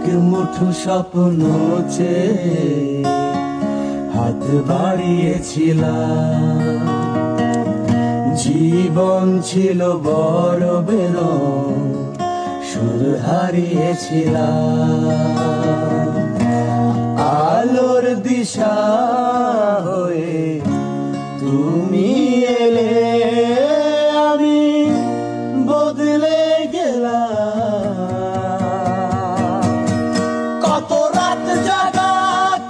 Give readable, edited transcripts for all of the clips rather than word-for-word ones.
এক মুঠো স্বপ্ন চেয়ে হাত বাড়িয়েছিলাম। জীবন ছিল বড় বেদন, সুর হারিয়েছিলাম। আলোর দিশা হয়ে তুমি এলে, আমি বদলে গেলাম। কত রাত জাগা,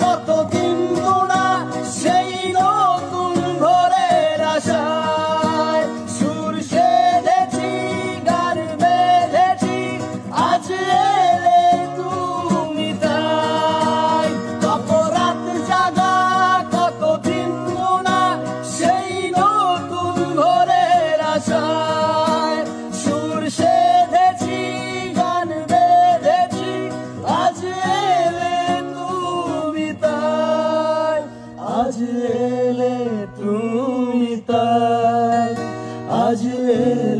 কত দিন গোনা, সেই নতুন ভোরের আশায় সুর সেধেছি, গান বেঁধেছি, আজ এলে তুমি তাই। কত রাত জাগা, কত দিন গোনা, সেই নতুন ভোরের আশায় সুর সেধেছি, গান বেঁধেছি, আজ এলে তুমি তাই। আজ এলে তুমি তাই, আজ এলে